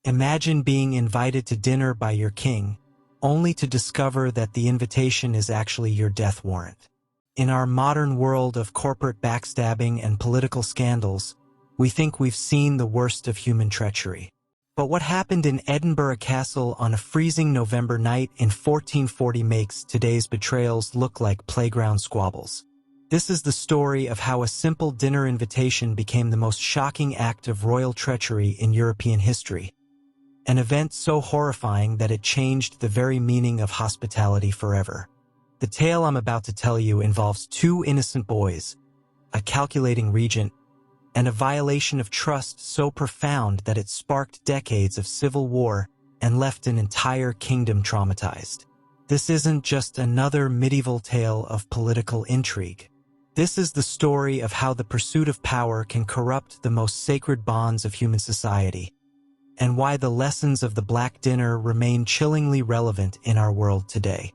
Imagine being invited to dinner by your king, only to discover that the invitation is actually your death warrant. In our modern world of corporate backstabbing and political scandals, we think we've seen the worst of human treachery. But what happened in Edinburgh Castle on a freezing November night in 1440 makes today's betrayals look like playground squabbles. This is the story of how a simple dinner invitation became the most shocking act of royal treachery in European history. An event so horrifying that it changed the very meaning of hospitality forever. The tale I'm about to tell you involves two innocent boys, a calculating regent, and a violation of trust so profound that it sparked decades of civil war and left an entire kingdom traumatized. This isn't just another medieval tale of political intrigue. This is the story of how the pursuit of power can corrupt the most sacred bonds of human society, and why the lessons of the Black Dinner remain chillingly relevant in our world today.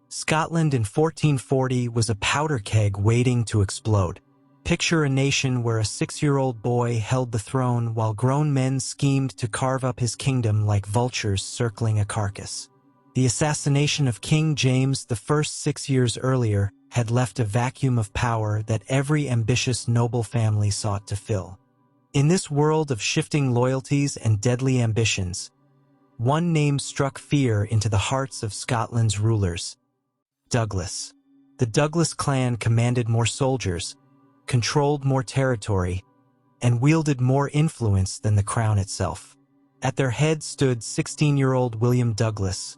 Scotland in 1440 was a powder keg waiting to explode. Picture a nation where a 6-year-old boy held the throne while grown men schemed to carve up his kingdom like vultures circling a carcass. The assassination of King James I 6 years earlier had left a vacuum of power that every ambitious noble family sought to fill. In this world of shifting loyalties and deadly ambitions, one name struck fear into the hearts of Scotland's rulers: Douglas. The Douglas clan commanded more soldiers, controlled more territory, and wielded more influence than the crown itself. At their head stood 16-year-old William Douglas,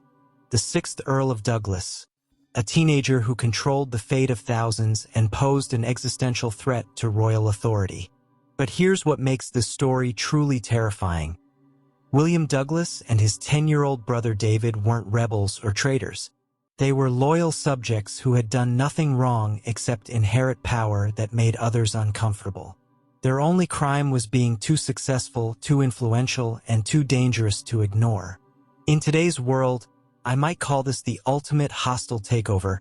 the 6th Earl of Douglas, a teenager who controlled the fate of thousands and posed an existential threat to royal authority. But here's what makes this story truly terrifying. William Douglas and his 10-year-old brother David weren't rebels or traitors. They were loyal subjects who had done nothing wrong except inherit power that made others uncomfortable. Their only crime was being too successful, too influential, and too dangerous to ignore. In today's world, I might call this the ultimate hostile takeover,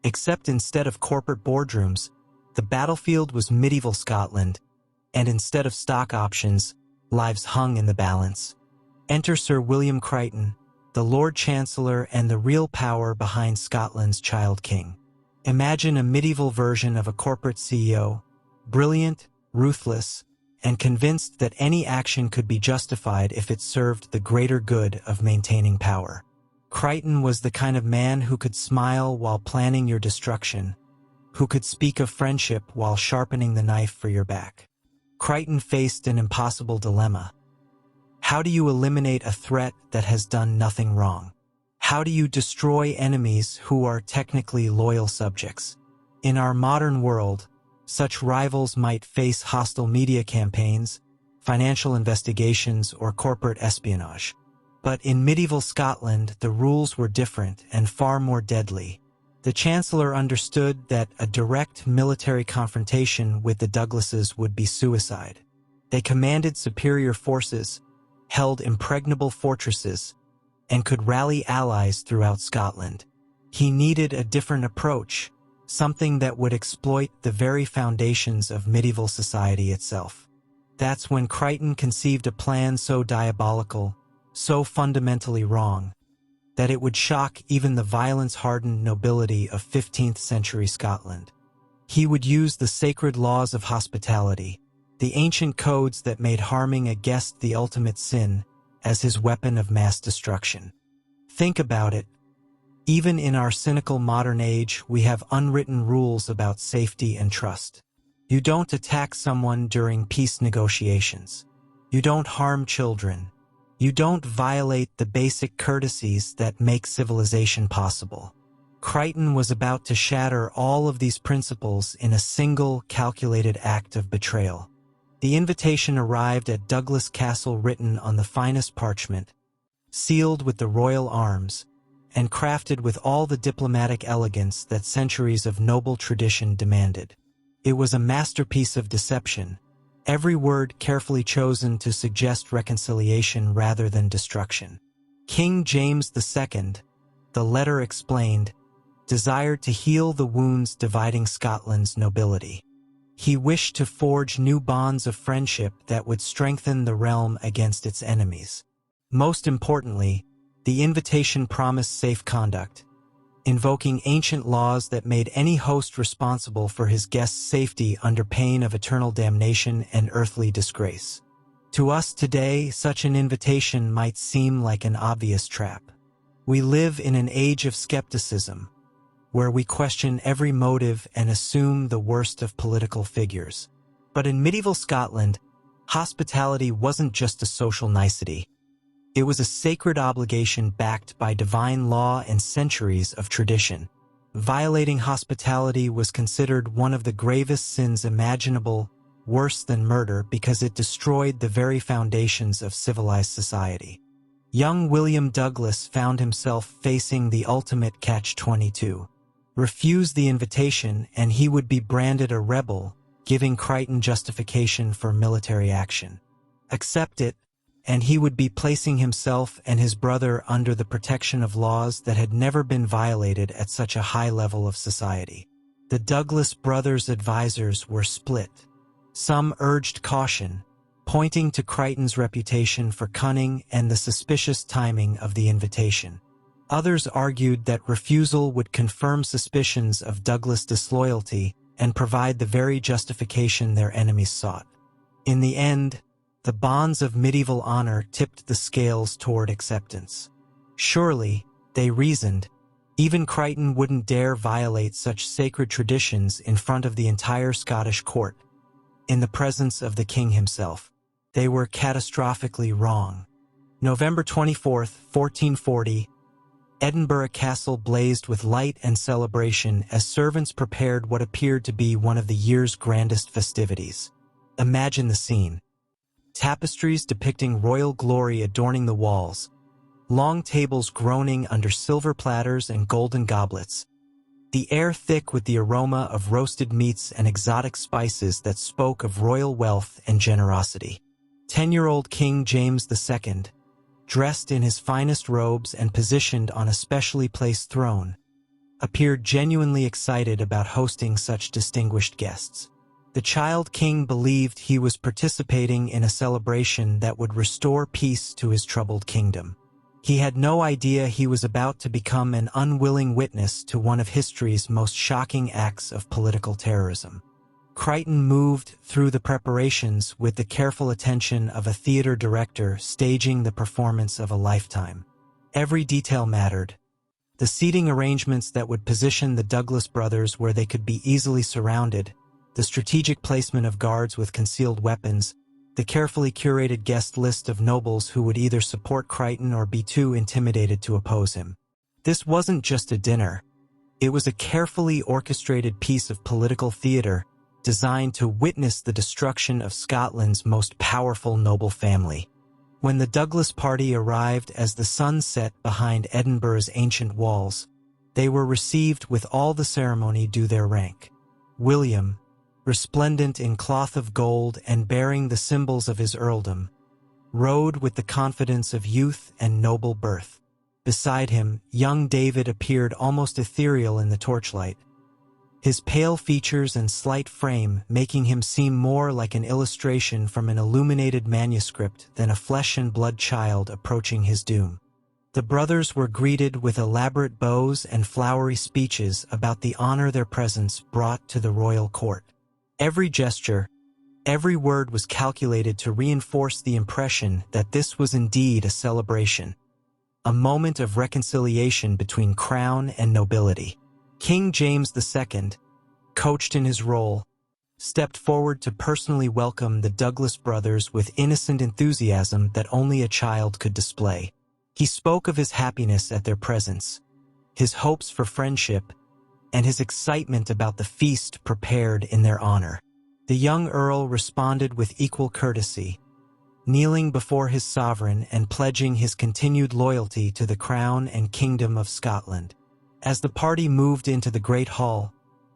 except instead of corporate boardrooms, the battlefield was medieval Scotland, and instead of stock options, lives hung in the balance. Enter Sir William Crichton, the Lord Chancellor and the real power behind Scotland's child king. Imagine a medieval version of a corporate CEO, brilliant, ruthless, and convinced that any action could be justified if it served the greater good of maintaining power. Crichton was the kind of man who could smile while planning your destruction, who could speak of friendship while sharpening the knife for your back. Crichton faced an impossible dilemma. How do you eliminate a threat that has done nothing wrong? How do you destroy enemies who are technically loyal subjects? In our modern world, such rivals might face hostile media campaigns, financial investigations, or corporate espionage. But in medieval Scotland, the rules were different and far more deadly. The Chancellor understood that a direct military confrontation with the Douglases would be suicide. They commanded superior forces, held impregnable fortresses, and could rally allies throughout Scotland. He needed a different approach, something that would exploit the very foundations of medieval society itself. That's when Crichton conceived a plan so diabolical, so fundamentally wrong, that it would shock even the violence-hardened nobility of 15th century Scotland. He would use the sacred laws of hospitality, the ancient codes that made harming a guest the ultimate sin, as his weapon of mass destruction. Think about it. Even in our cynical modern age, we have unwritten rules about safety and trust. You don't attack someone during peace negotiations. You don't harm children. You don't violate the basic courtesies that make civilization possible. Crichton was about to shatter all of these principles in a single, calculated act of betrayal. The invitation arrived at Douglas Castle written on the finest parchment, sealed with the royal arms, and crafted with all the diplomatic elegance that centuries of noble tradition demanded. It was a masterpiece of deception, every word carefully chosen to suggest reconciliation rather than destruction. King James II, the letter explained, desired to heal the wounds dividing Scotland's nobility. He wished to forge new bonds of friendship that would strengthen the realm against its enemies. Most importantly, the invitation promised safe conduct, invoking ancient laws that made any host responsible for his guests' safety under pain of eternal damnation and earthly disgrace. To us today, such an invitation might seem like an obvious trap. We live in an age of skepticism, where we question every motive and assume the worst of political figures. But in medieval Scotland, hospitality wasn't just a social nicety. It was a sacred obligation backed by divine law and centuries of tradition. Violating hospitality was considered one of the gravest sins imaginable, worse than murder because it destroyed the very foundations of civilized society. Young William Douglas found himself facing the ultimate catch-22. Refuse the invitation and he would be branded a rebel, giving Crichton justification for military action. Accept it, and he would be placing himself and his brother under the protection of laws that had never been violated at such a high level of society. The Douglas brothers' advisors were split. Some urged caution, pointing to Crichton's reputation for cunning and the suspicious timing of the invitation. Others argued that refusal would confirm suspicions of Douglas' disloyalty and provide the very justification their enemies sought. In the end, the bonds of medieval honor tipped the scales toward acceptance. Surely, they reasoned, even Crichton wouldn't dare violate such sacred traditions in front of the entire Scottish court. In the presence of the king himself, they were catastrophically wrong. November 24, 1440, Edinburgh Castle blazed with light and celebration as servants prepared what appeared to be one of the year's grandest festivities. Imagine the scene. Tapestries depicting royal glory adorning the walls, long tables groaning under silver platters and golden goblets, the air thick with the aroma of roasted meats and exotic spices that spoke of royal wealth and generosity. 10-year-old King James II, dressed in his finest robes and positioned on a specially placed throne, appeared genuinely excited about hosting such distinguished guests. The child king believed he was participating in a celebration that would restore peace to his troubled kingdom. He had no idea he was about to become an unwilling witness to one of history's most shocking acts of political terrorism. Crichton moved through the preparations with the careful attention of a theater director staging the performance of a lifetime. Every detail mattered. The seating arrangements that would position the Douglas brothers where they could be easily surrounded, the strategic placement of guards with concealed weapons, the carefully curated guest list of nobles who would either support Crichton or be too intimidated to oppose him. This wasn't just a dinner. It was a carefully orchestrated piece of political theater designed to witness the destruction of Scotland's most powerful noble family. When the Douglas party arrived as the sun set behind Edinburgh's ancient walls, they were received with all the ceremony due their rank. William, resplendent in cloth of gold and bearing the symbols of his earldom, rode with the confidence of youth and noble birth. Beside him, young David appeared almost ethereal in the torchlight, his pale features and slight frame making him seem more like an illustration from an illuminated manuscript than a flesh-and-blood child approaching his doom. The brothers were greeted with elaborate bows and flowery speeches about the honor their presence brought to the royal court. Every gesture, every word was calculated to reinforce the impression that this was indeed a celebration, a moment of reconciliation between crown and nobility. King James II, coached in his role, stepped forward to personally welcome the Douglas brothers with innocent enthusiasm that only a child could display. He spoke of his happiness at their presence, his hopes for friendship, and his excitement about the feast prepared in their honor. The young earl responded with equal courtesy, kneeling before his sovereign and pledging his continued loyalty to the crown and kingdom of Scotland. As the party moved into the Great Hall,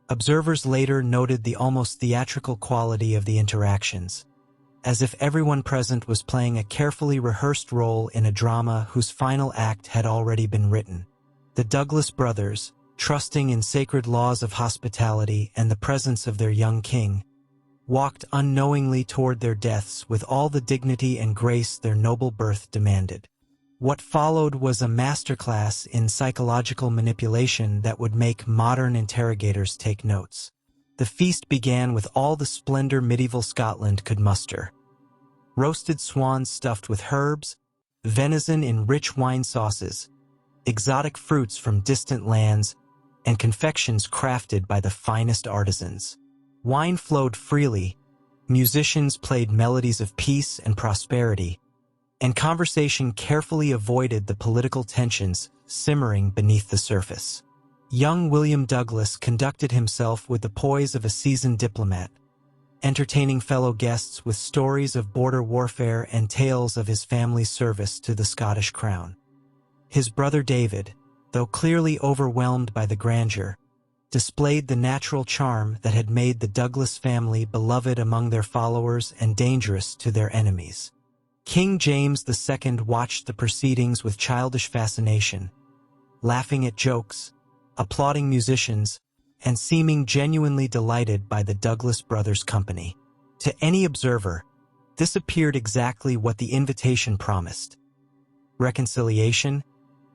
observers later noted the almost theatrical quality of the interactions, as if everyone present was playing a carefully rehearsed role in a drama whose final act had already been written. The Douglas brothers, trusting in sacred laws of hospitality and the presence of their young king, walked unknowingly toward their deaths with all the dignity and grace their noble birth demanded. What followed was a masterclass in psychological manipulation that would make modern interrogators take notes. The feast began with all the splendor medieval Scotland could muster. Roasted swans stuffed with herbs, venison in rich wine sauces, exotic fruits from distant lands, and confections crafted by the finest artisans. Wine flowed freely, musicians played melodies of peace and prosperity, and conversation carefully avoided the political tensions simmering beneath the surface. Young William Douglas conducted himself with the poise of a seasoned diplomat, entertaining fellow guests with stories of border warfare and tales of his family's service to the Scottish crown. His brother David, though clearly overwhelmed by the grandeur, displayed the natural charm that had made the Douglas family beloved among their followers and dangerous to their enemies. King James II watched the proceedings with childish fascination, laughing at jokes, applauding musicians, and seeming genuinely delighted by the Douglas brothers' company. To any observer, this appeared exactly what the invitation promised: reconciliation,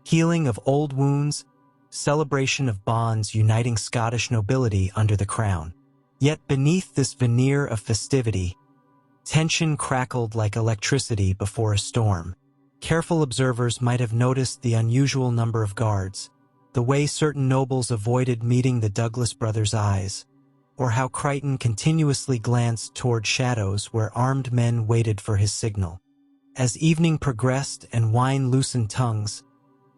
healing of old wounds, celebration of bonds uniting Scottish nobility under the crown. Yet beneath this veneer of festivity, tension crackled like electricity before a storm. Careful observers might have noticed the unusual number of guards, the way certain nobles avoided meeting the Douglas brothers' eyes, or how Crichton continuously glanced toward shadows where armed men waited for his signal. As evening progressed and wine loosened tongues,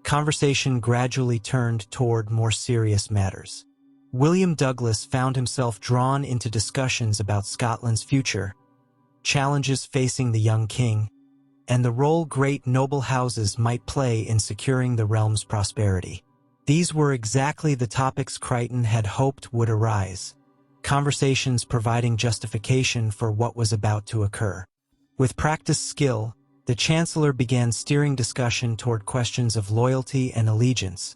conversation gradually turned toward more serious matters. William Douglas found himself drawn into discussions about Scotland's future, challenges facing the young king, and the role great noble houses might play in securing the realm's prosperity. These were exactly the topics Crichton had hoped would arise, conversations providing justification for what was about to occur. With practiced skill, the Chancellor began steering discussion toward questions of loyalty and allegiance,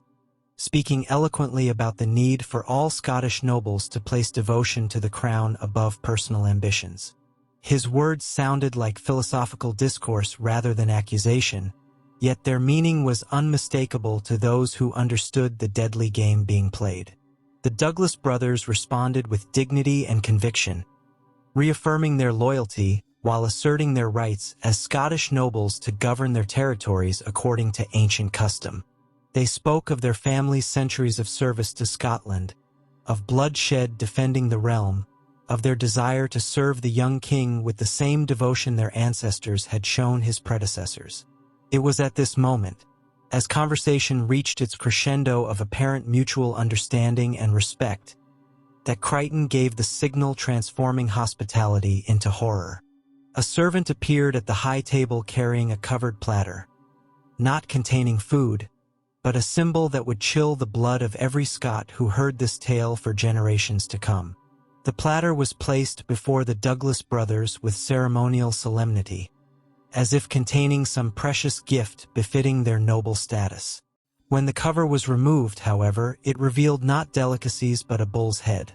speaking eloquently about the need for all Scottish nobles to place devotion to the crown above personal ambitions. His words sounded like philosophical discourse rather than accusation, yet their meaning was unmistakable to those who understood the deadly game being played. The Douglas brothers responded with dignity and conviction, reaffirming their loyalty while asserting their rights as Scottish nobles to govern their territories according to ancient custom. They spoke of their family's centuries of service to Scotland, of bloodshed defending the realm, of their desire to serve the young king with the same devotion their ancestors had shown his predecessors. It was at this moment, as conversation reached its crescendo of apparent mutual understanding and respect, that Crichton gave the signal transforming hospitality into horror. A servant appeared at the high table carrying a covered platter, not containing food, but a symbol that would chill the blood of every Scot who heard this tale for generations to come. The platter was placed before the Douglas brothers with ceremonial solemnity, as if containing some precious gift befitting their noble status. When the cover was removed, however, it revealed not delicacies but a bull's head,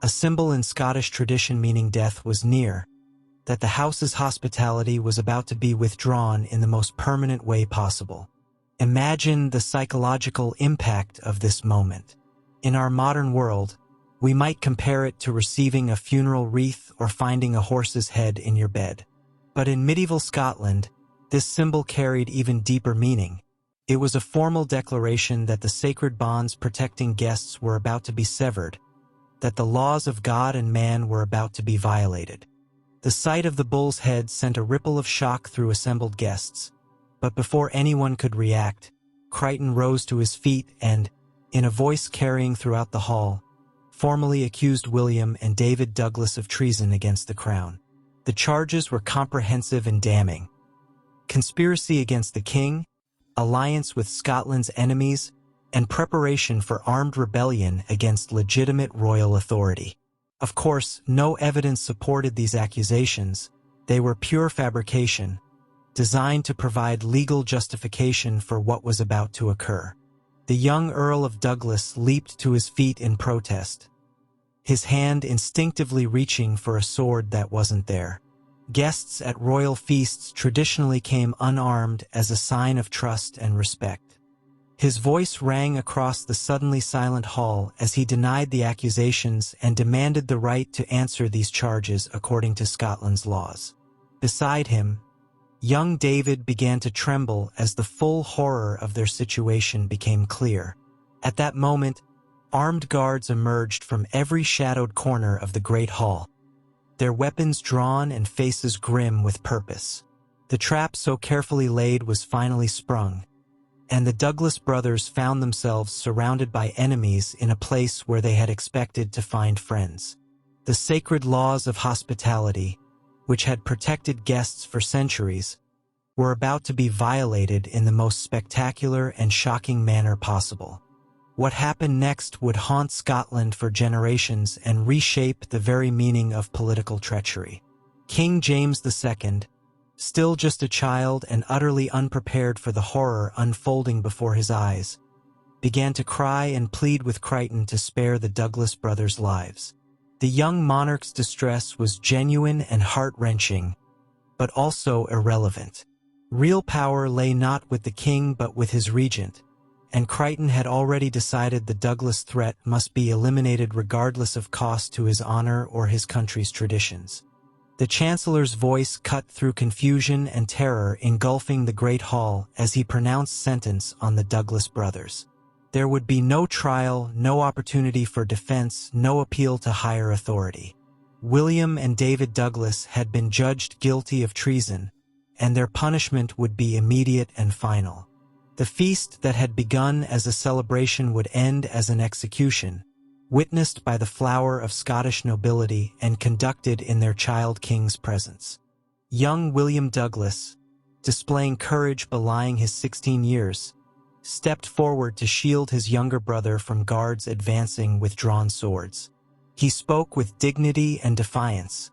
a symbol in Scottish tradition meaning death was near, that the house's hospitality was about to be withdrawn in the most permanent way possible. Imagine the psychological impact of this moment. In our modern world, we might compare it to receiving a funeral wreath or finding a horse's head in your bed. But in medieval Scotland, this symbol carried even deeper meaning. It was a formal declaration that the sacred bonds protecting guests were about to be severed, that the laws of God and man were about to be violated. The sight of the bull's head sent a ripple of shock through assembled guests, but before anyone could react, Crichton rose to his feet and, in a voice carrying throughout the hall, formally accused William and David Douglas of treason against the crown. The charges were comprehensive and damning: conspiracy against the king, alliance with Scotland's enemies, and preparation for armed rebellion against legitimate royal authority. Of course, no evidence supported these accusations. They were pure fabrication, designed to provide legal justification for what was about to occur. The young Earl of Douglas leaped to his feet in protest, his hand instinctively reaching for a sword that wasn't there. Guests at royal feasts traditionally came unarmed as a sign of trust and respect. His voice rang across the suddenly silent hall as he denied the accusations and demanded the right to answer these charges according to Scotland's laws. Beside him, young David began to tremble as the full horror of their situation became clear. At that moment, armed guards emerged from every shadowed corner of the great hall, their weapons drawn and faces grim with purpose. The trap so carefully laid was finally sprung, and the Douglas brothers found themselves surrounded by enemies in a place where they had expected to find friends. The sacred laws of hospitality, which had protected guests for centuries, were about to be violated in the most spectacular and shocking manner possible. What happened next would haunt Scotland for generations and reshape the very meaning of political treachery. King James II, still just a child and utterly unprepared for the horror unfolding before his eyes, began to cry and plead with Crichton to spare the Douglas brothers' lives. The young monarch's distress was genuine and heart-wrenching, but also irrelevant. Real power lay not with the king but with his regent, and Crichton had already decided the Douglas threat must be eliminated regardless of cost to his honor or his country's traditions. The Chancellor's voice cut through confusion and terror, engulfing the great hall as he pronounced sentence on the Douglas brothers. There would be no trial, no opportunity for defense, no appeal to higher authority. William and David Douglas had been judged guilty of treason, and their punishment would be immediate and final. The feast that had begun as a celebration would end as an execution, witnessed by the flower of Scottish nobility and conducted in their child king's presence. Young William Douglas, displaying courage belying his 16 years, stepped forward to shield his younger brother from guards advancing with drawn swords. He spoke with dignity and defiance,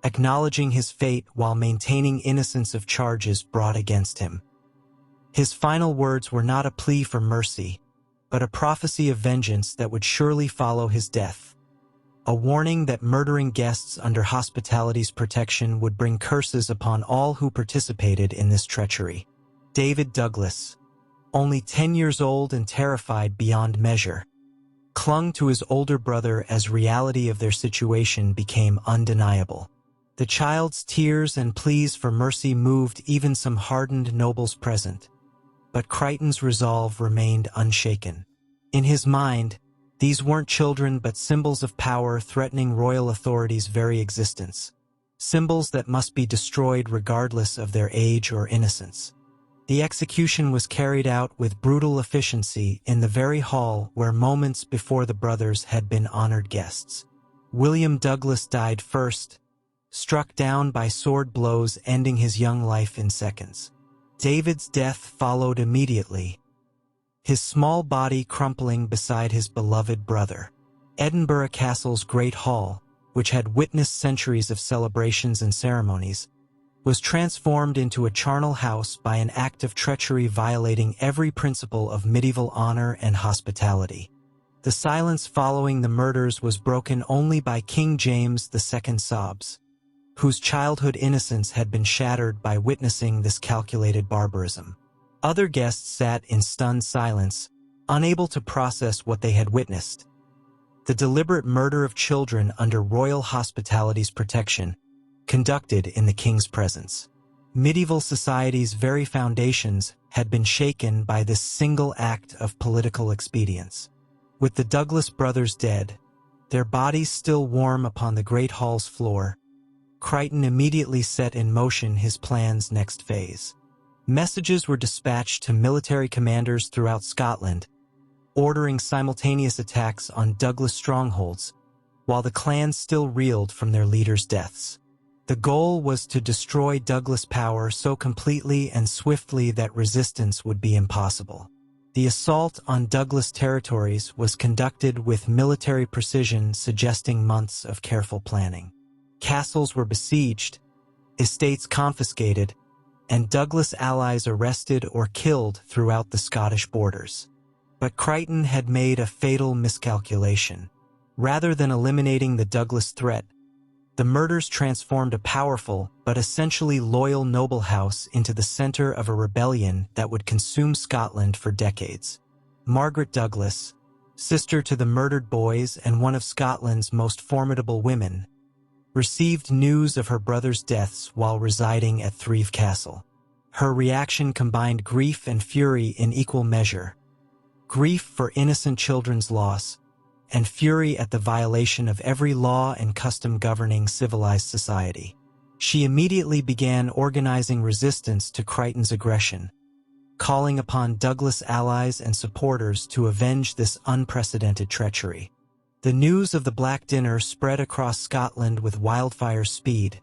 acknowledging his fate while maintaining innocence of charges brought against him. His final words were not a plea for mercy, but a prophecy of vengeance that would surely follow his death, a warning that murdering guests under hospitality's protection would bring curses upon all who participated in this treachery. David Douglas, only 10 years old and terrified beyond measure, clung to his older brother as reality of their situation became undeniable. The child's tears and pleas for mercy moved even some hardened nobles present, but Crichton's resolve remained unshaken. In his mind, these weren't children but symbols of power threatening royal authority's very existence, symbols that must be destroyed regardless of their age or innocence. The execution was carried out with brutal efficiency in the very hall where moments before the brothers had been honored guests. William Douglas died first, struck down by sword blows ending his young life in seconds. David's death followed immediately, his small body crumpling beside his beloved brother. Edinburgh Castle's great hall, which had witnessed centuries of celebrations and ceremonies, was transformed into a charnel house by an act of treachery violating every principle of medieval honor and hospitality. The silence following the murders was broken only by King James II's sobs, whose childhood innocence had been shattered by witnessing this calculated barbarism. Other guests sat in stunned silence, unable to process what they had witnessed. The deliberate murder of children under royal hospitality's protection, conducted in the king's presence. Medieval society's very foundations had been shaken by this single act of political expedience. With the Douglas brothers dead, their bodies still warm upon the great hall's floor, Crichton immediately set in motion his plan's next phase. Messages were dispatched to military commanders throughout Scotland, ordering simultaneous attacks on Douglas strongholds, while the clans still reeled from their leaders' deaths. The goal was to destroy Douglas power so completely and swiftly that resistance would be impossible. The assault on Douglas territories was conducted with military precision, suggesting months of careful planning. Castles were besieged, estates confiscated, and Douglas allies arrested or killed throughout the Scottish borders. But Crichton had made a fatal miscalculation. Rather than eliminating the Douglas threat, The murders transformed a powerful, but essentially loyal noble house into the center of a rebellion that would consume Scotland for decades. Margaret Douglas, sister to the murdered boys and one of Scotland's most formidable women, received news of her brother's deaths while residing at Edinburgh Castle. Her reaction combined grief and fury in equal measure. Grief for innocent children's loss, and fury at the violation of every law and custom governing civilized society. She immediately began organizing resistance to Crichton's aggression, calling upon Douglas allies and supporters to avenge this unprecedented treachery. The news of the Black Dinner spread across Scotland with wildfire speed,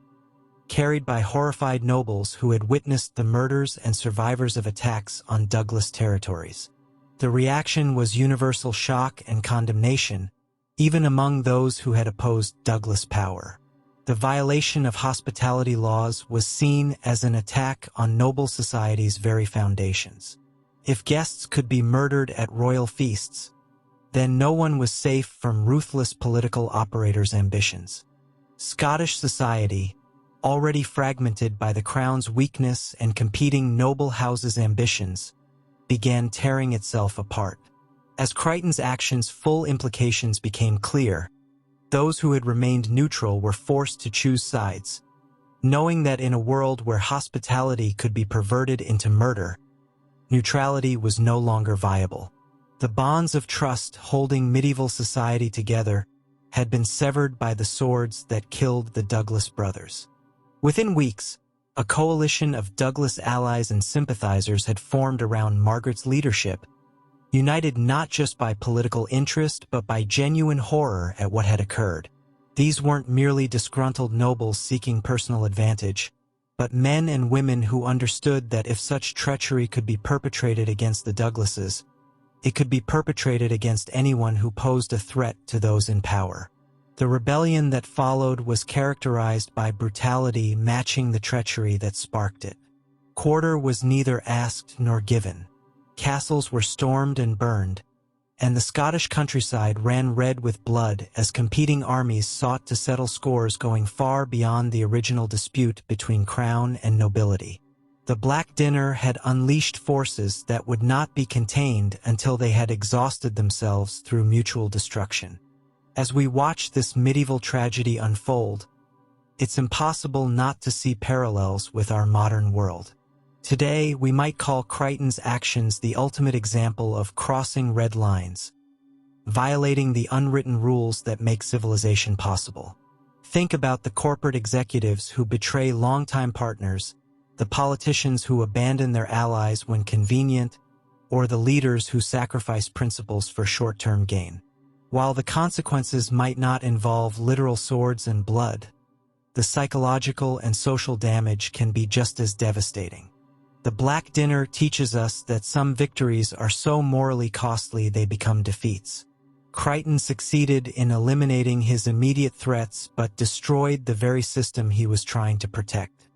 carried by horrified nobles who had witnessed the murders and survivors of attacks on Douglas territories. The reaction was universal shock and condemnation, even among those who had opposed Douglas' power. The violation of hospitality laws was seen as an attack on noble society's very foundations. If guests could be murdered at royal feasts, then no one was safe from ruthless political operators' ambitions. Scottish society, already fragmented by the crown's weakness and competing noble houses' ambitions, began tearing itself apart. As Crichton's actions' full implications became clear, those who had remained neutral were forced to choose sides, knowing that in a world where hospitality could be perverted into murder, neutrality was no longer viable. The bonds of trust holding medieval society together had been severed by the swords that killed the Douglas brothers. Within weeks, a coalition of Douglas allies and sympathizers had formed around Margaret's leadership, united not just by political interest but by genuine horror at what had occurred. These weren't merely disgruntled nobles seeking personal advantage, but men and women who understood that if such treachery could be perpetrated against the Douglases, it could be perpetrated against anyone who posed a threat to those in power. The rebellion that followed was characterized by brutality matching the treachery that sparked it. Quarter was neither asked nor given. Castles were stormed and burned, and the Scottish countryside ran red with blood as competing armies sought to settle scores going far beyond the original dispute between crown and nobility. The Black Dinner had unleashed forces that would not be contained until they had exhausted themselves through mutual destruction. As we watch this medieval tragedy unfold, it's impossible not to see parallels with our modern world. Today, we might call Crichton's actions the ultimate example of crossing red lines, violating the unwritten rules that make civilization possible. Think about the corporate executives who betray longtime partners, the politicians who abandon their allies when convenient, or the leaders who sacrifice principles for short-term gain. While the consequences might not involve literal swords and blood, the psychological and social damage can be just as devastating. The Black Dinner teaches us that some victories are so morally costly they become defeats. Crichton succeeded in eliminating his immediate threats but destroyed the very system he was trying to protect.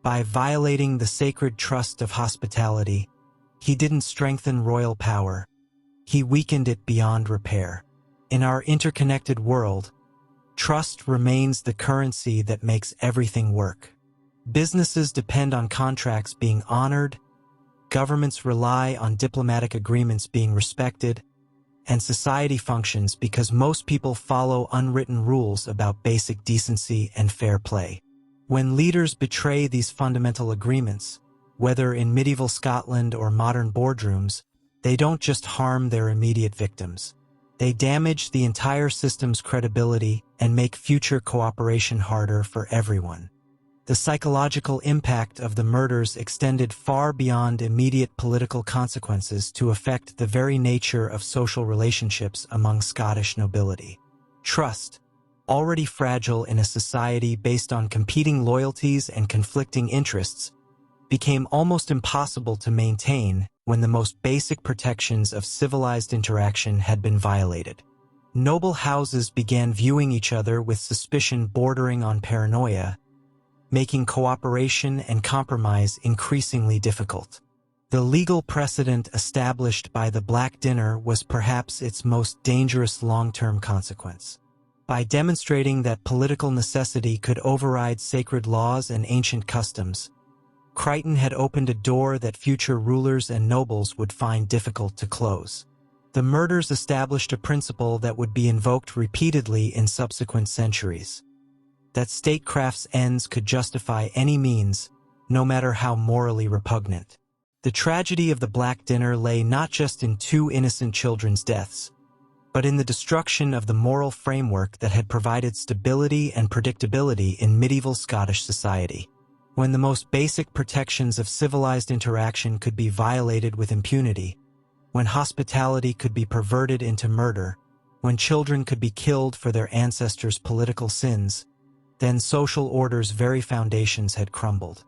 By violating the sacred trust of hospitality, he didn't strengthen royal power, he weakened it beyond repair. In our interconnected world, trust remains the currency that makes everything work. Businesses depend on contracts being honored, governments rely on diplomatic agreements being respected, and society functions because most people follow unwritten rules about basic decency and fair play. When leaders betray these fundamental agreements, whether in medieval Scotland or modern boardrooms, they don't just harm their immediate victims. They damage the entire system's credibility and make future cooperation harder for everyone. The psychological impact of the murders extended far beyond immediate political consequences to affect the very nature of social relationships among Scottish nobility. Trust, already fragile in a society based on competing loyalties and conflicting interests, became almost impossible to maintain when the most basic protections of civilized interaction had been violated. Noble houses began viewing each other with suspicion bordering on paranoia, making cooperation and compromise increasingly difficult. The legal precedent established by the Black Dinner was perhaps its most dangerous long-term consequence. By demonstrating that political necessity could override sacred laws and ancient customs, Crichton had opened a door that future rulers and nobles would find difficult to close. The murders established a principle that would be invoked repeatedly in subsequent centuries: that statecraft's ends could justify any means, no matter how morally repugnant. The tragedy of the Black Dinner lay not just in two innocent children's deaths, but in the destruction of the moral framework that had provided stability and predictability in medieval Scottish society. When the most basic protections of civilized interaction could be violated with impunity, when hospitality could be perverted into murder, when children could be killed for their ancestors' political sins, then social order's very foundations had crumbled.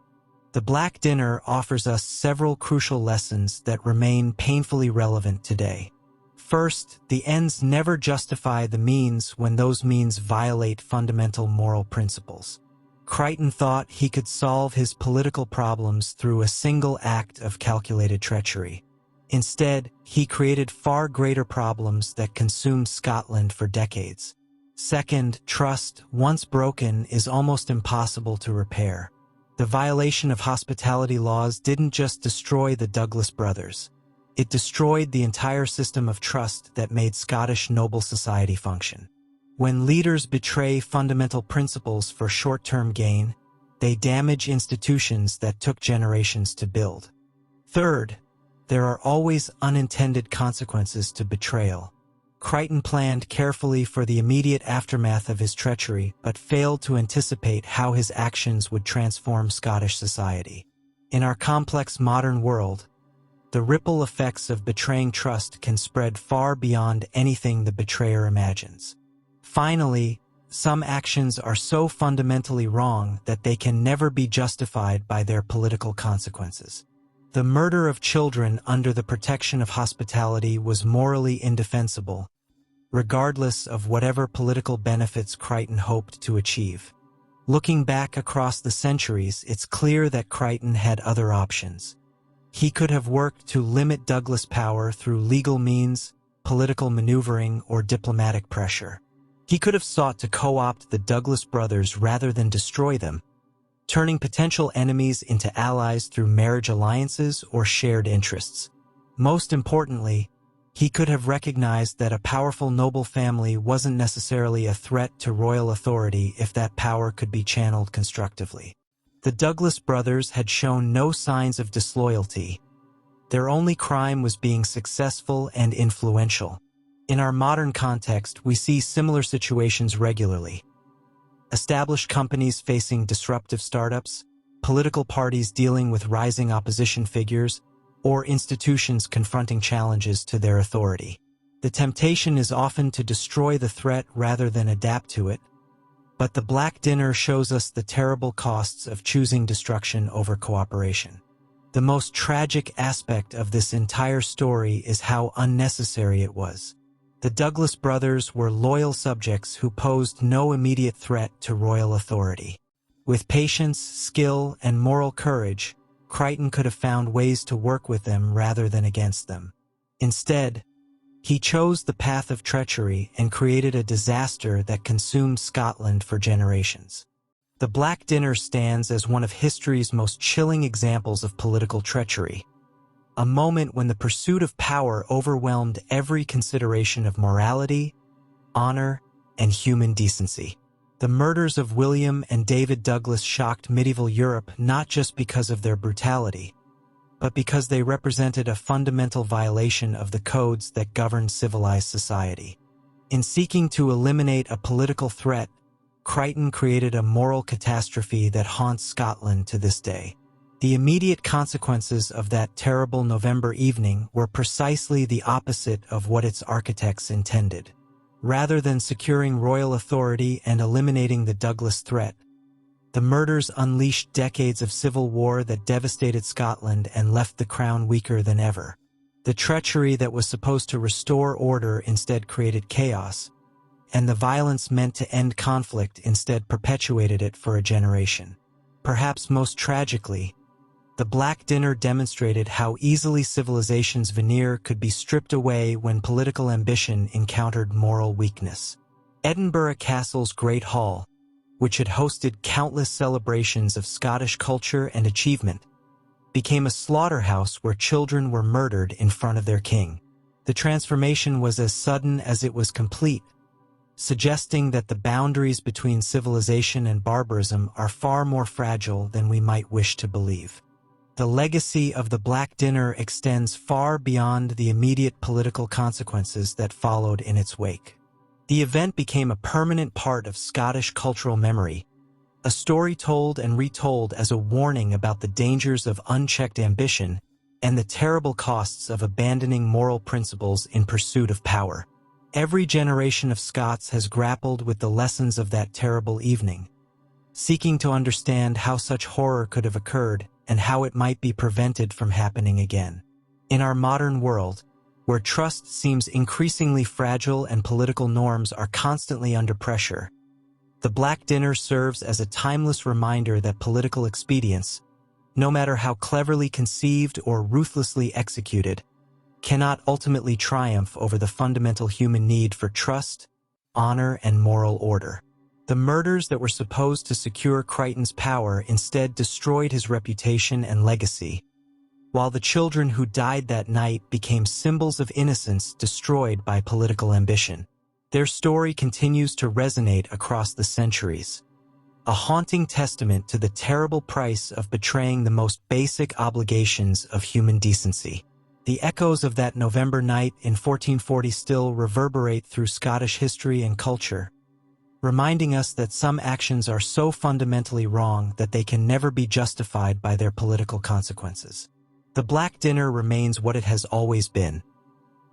The Black Dinner offers us several crucial lessons that remain painfully relevant today. First, the ends never justify the means when those means violate fundamental moral principles. Crichton thought he could solve his political problems through a single act of calculated treachery. Instead, he created far greater problems that consumed Scotland for decades. Second, trust, once broken, is almost impossible to repair. The violation of hospitality laws didn't just destroy the Douglas brothers. It destroyed the entire system of trust that made Scottish noble society function. When leaders betray fundamental principles for short-term gain, they damage institutions that took generations to build. Third, there are always unintended consequences to betrayal. Crichton planned carefully for the immediate aftermath of his treachery, but failed to anticipate how his actions would transform Scottish society. In our complex modern world, the ripple effects of betraying trust can spread far beyond anything the betrayer imagines. Finally, some actions are so fundamentally wrong that they can never be justified by their political consequences. The murder of children under the protection of hospitality was morally indefensible, regardless of whatever political benefits Crichton hoped to achieve. Looking back across the centuries, it's clear that Crichton had other options. He could have worked to limit Douglas power through legal means, political maneuvering, or diplomatic pressure. He could have sought to co-opt the Douglas brothers rather than destroy them, turning potential enemies into allies through marriage alliances or shared interests. Most importantly, he could have recognized that a powerful noble family wasn't necessarily a threat to royal authority if that power could be channeled constructively. The Douglas brothers had shown no signs of disloyalty. Their only crime was being successful and influential. In our modern context, we see similar situations regularly. Established companies facing disruptive startups, political parties dealing with rising opposition figures, or institutions confronting challenges to their authority. The temptation is often to destroy the threat rather than adapt to it, but the Black Dinner shows us the terrible costs of choosing destruction over cooperation. The most tragic aspect of this entire story is how unnecessary it was. The Douglas brothers were loyal subjects who posed no immediate threat to royal authority. With patience, skill, and moral courage, Crichton could have found ways to work with them rather than against them. Instead, he chose the path of treachery and created a disaster that consumed Scotland for generations. The Black Dinner stands as one of history's most chilling examples of political treachery, a moment when the pursuit of power overwhelmed every consideration of morality, honor, and human decency. The murders of William and David Douglas shocked medieval Europe not just because of their brutality, but because they represented a fundamental violation of the codes that govern civilized society. In seeking to eliminate a political threat, Crichton created a moral catastrophe that haunts Scotland to this day. The immediate consequences of that terrible November evening were precisely the opposite of what its architects intended. Rather than securing royal authority and eliminating the Douglas threat, the murders unleashed decades of civil war that devastated Scotland and left the crown weaker than ever. The treachery that was supposed to restore order instead created chaos, and the violence meant to end conflict instead perpetuated it for a generation. Perhaps most tragically, the Black Dinner demonstrated how easily civilization's veneer could be stripped away when political ambition encountered moral weakness. Edinburgh Castle's Great Hall, which had hosted countless celebrations of Scottish culture and achievement, became a slaughterhouse where children were murdered in front of their king. The transformation was as sudden as it was complete, suggesting that the boundaries between civilization and barbarism are far more fragile than we might wish to believe. The legacy of the Black Dinner extends far beyond the immediate political consequences that followed in its wake. The event became a permanent part of Scottish cultural memory, a story told and retold as a warning about the dangers of unchecked ambition and the terrible costs of abandoning moral principles in pursuit of power. Every generation of Scots has grappled with the lessons of that terrible evening, seeking to understand how such horror could have occurred and how it might be prevented from happening again. In our modern world, where trust seems increasingly fragile and political norms are constantly under pressure, the Black Dinner serves as a timeless reminder that political expedience, no matter how cleverly conceived or ruthlessly executed, cannot ultimately triumph over the fundamental human need for trust, honor, and moral order. The murders that were supposed to secure Crichton's power instead destroyed his reputation and legacy, while the children who died that night became symbols of innocence destroyed by political ambition. Their story continues to resonate across the centuries, a haunting testament to the terrible price of betraying the most basic obligations of human decency. The echoes of that November night in 1440 still reverberate through Scottish history and culture, reminding us that some actions are so fundamentally wrong that they can never be justified by their political consequences. The Black Dinner remains what it has always been,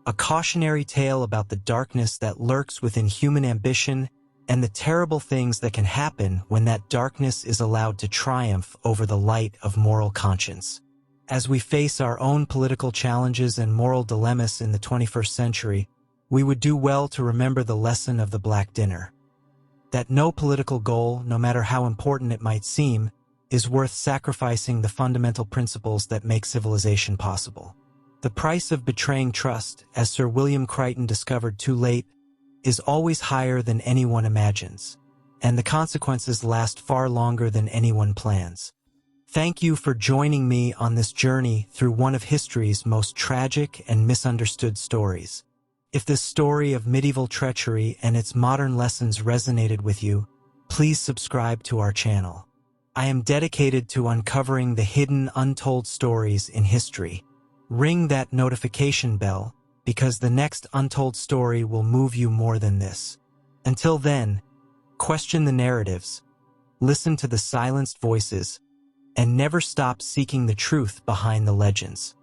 a cautionary tale about the darkness that lurks within human ambition and the terrible things that can happen when that darkness is allowed to triumph over the light of moral conscience. As we face our own political challenges and moral dilemmas in the 21st century, we would do well to remember the lesson of the Black Dinner: that no political goal, no matter how important it might seem, is worth sacrificing the fundamental principles that make civilization possible. The price of betraying trust, as Sir William Crichton discovered too late, is always higher than anyone imagines, and the consequences last far longer than anyone plans. Thank you for joining me on this journey through one of history's most tragic and misunderstood stories. If this story of medieval treachery and its modern lessons resonated with you, please subscribe to our channel. I am dedicated to uncovering the hidden, untold stories in history. Ring that notification bell, because the next untold story will move you more than this. Until then, question the narratives, listen to the silenced voices, and never stop seeking the truth behind the legends.